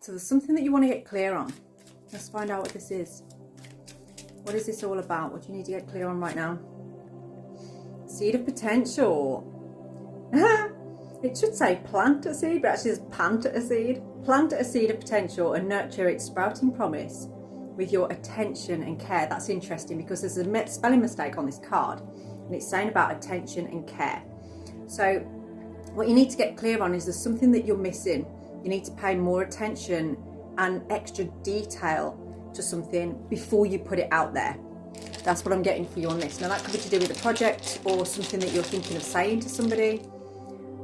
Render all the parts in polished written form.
So there's something that you want to get clear on. Let's find out what this is. What is this all about? What do you need to get clear on right now? Seed of potential. It should say plant a seed, but actually it's plant a seed. Plant a seed of potential and nurture its sprouting promise with your attention and care. That's interesting because there's a spelling mistake on this card and it's saying about attention and care. So what you need to get clear on is there's something that you're missing. You need to pay more attention and extra detail to something before you put it out there. That's what I'm getting for you on this. Now that could be to do with a project or something that you're thinking of saying to somebody.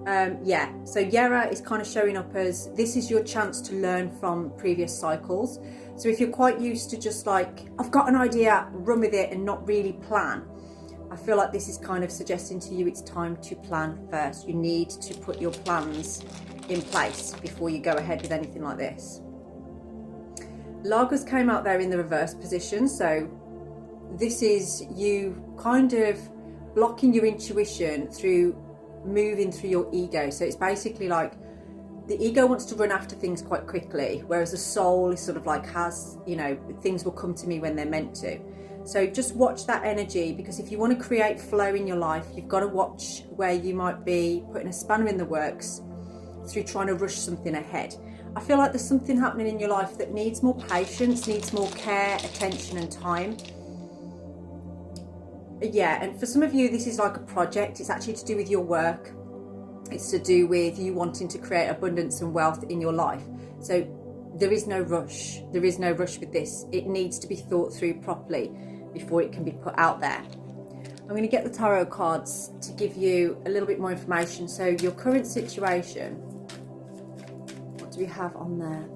So Yera is kind of showing up as this is your chance to learn from previous cycles. So if you're quite used to just like, I've got an idea, run with it and not really plan, I feel like this is kind of suggesting to you it's time to plan first. You need to put your plans in place before you go ahead with anything like this. Lagos came out there in the reverse position, so this is you kind of blocking your intuition through moving through your ego. So it's basically like the ego wants to run after things quite quickly, whereas the soul is sort of like has, you know, things will come to me when they're meant to. So just watch that energy, because if you want to create flow in your life, you've got to watch where you might be putting a spanner in the works through trying to rush something ahead. I feel like there's something happening in your life that needs more patience, needs more care, attention and time. Yeah, and for some of you, this is like a project. It's actually to do with your work. It's to do with you wanting to create abundance and wealth in your life. So there is no rush. There is no rush with this. It needs to be thought through properly before it can be put out there. I'm going to get the tarot cards to give you a little bit more information. So your current situation, what do we have on there?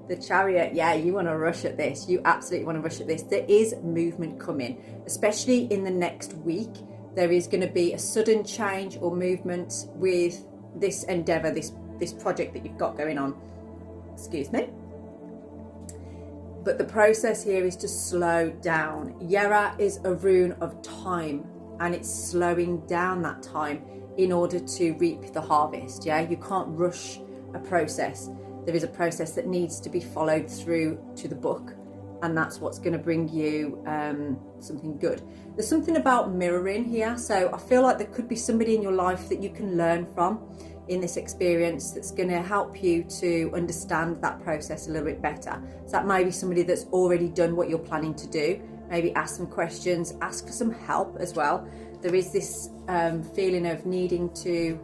The Chariot. Yeah, you want to rush at this. You absolutely want to rush at this. There is movement coming, especially in the next week. There is going to be a sudden change or movement with this endeavor, this project that you've got going on. Excuse me. But the process here is to slow down. Yera is a rune of time, and it's slowing down that time in order to reap the harvest. Yeah, you can't rush a process. There is a process that needs to be followed through to the book, and that's what's going to bring you something good. There's something about mirroring here, so I feel like there could be somebody in your life that you can learn from in this experience that's going to help you to understand that process a little bit better. So that may be somebody that's already done what you're planning to do. Maybe ask some questions, ask for some help as well. There is this feeling of needing to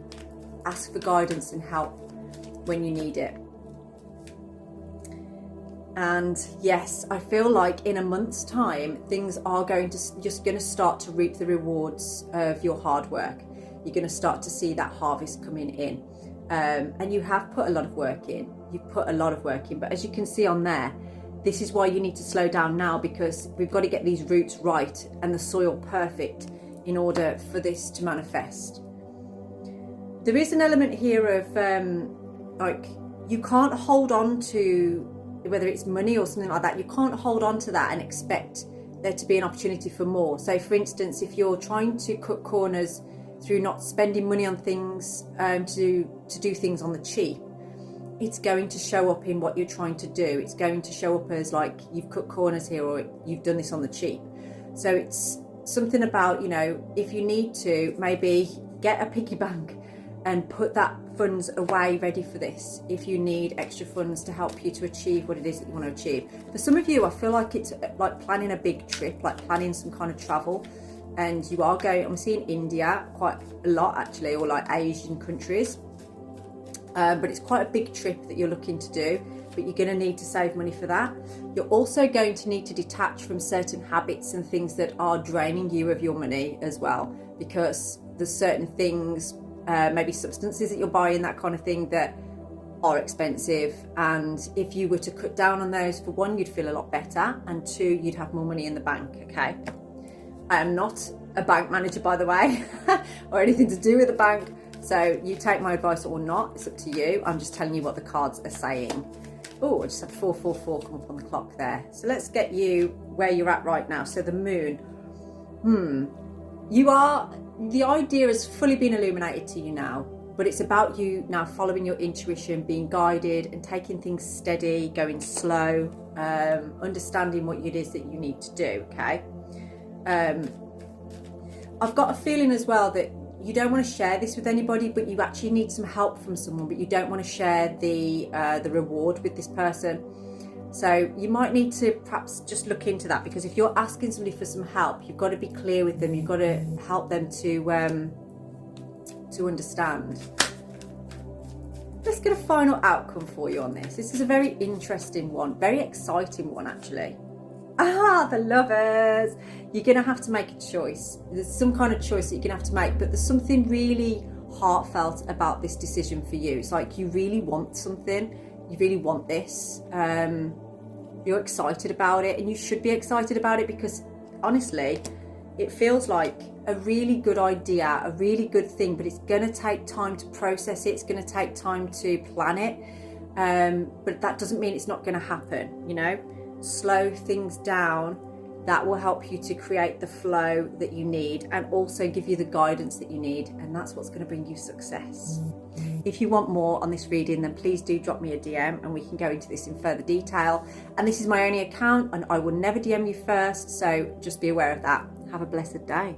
ask for guidance and help when you need it. And yes, I feel like in a month's time, things are going to start to reap the rewards of your hard work. You're going to start to see that harvest coming in. And you have put a lot of work in. You've put a lot of work in. But as you can see on there, this is why you need to slow down now, because we've got to get these roots right and the soil perfect in order for this to manifest. There is an element here of like you can't hold on to, whether it's money or something like that, you can't hold on to that and expect there to be an opportunity for more. So for instance, if you're trying to cut corners through not spending money on things to do things on the cheap, it's going to show up in what you're trying to do. It's going to show up as like you've cut corners here or you've done this on the cheap. So it's something about, you know, if you need to, maybe get a piggy bank and put that funds away ready for this if you need extra funds to help you to achieve what it is that you want to achieve. For some of you, I feel like it's like planning a big trip, like planning some kind of travel, and you are going, I'm seeing India quite a lot actually, or like Asian countries, but it's quite a big trip that you're looking to do, but you're going to need to save money for that. You're also going to need to detach from certain habits and things that are draining you of your money as well, because there's certain things, maybe substances that you're buying, that kind of thing, that are expensive, and if you were to cut down on those, for one, you'd feel a lot better, and two, you'd have more money in the bank. Okay, I am not a bank manager, by the way, or anything to do with the bank, so you take my advice or not, it's up to you. I'm just telling you what the cards are saying. Oh, I just had 444 come up on the clock there. So let's get you where you're at right now. So the moon, you are, the idea has fully been illuminated to you now. but it's about you now following your intuition, being guided and taking things steady, going slow, understanding what it is that you need to do, okay? I've got a feeling as well that you don't want to share this with anybody, but you actually need some help from someone, but you don't want to share the reward with this person. So you might need to perhaps just look into that, because if you're asking somebody for some help, you've got to be clear with them. You've got to help them to understand. Let's get a final outcome for you on this. This is a very interesting one, very exciting one actually. The Lovers. You're going to have to make a choice. There's some kind of choice that you're going to have to make, but there's something really heartfelt about this decision for you. It's like you really want something. You really want this. You're excited about it, and you should be excited about it, because honestly, it feels like a really good idea, a really good thing, but it's going to take time to process it. It's going to take time to plan it. But that doesn't mean it's not going to happen, you know. Slow things down. That will help you to create the flow that you need, and also give you the guidance that you need, and that's what's going to bring you success. If you want more on this reading, then please do drop me a DM and we can go into this in further detail. And this is my only account, and I will never DM you first, so just be aware of that. Have a blessed day.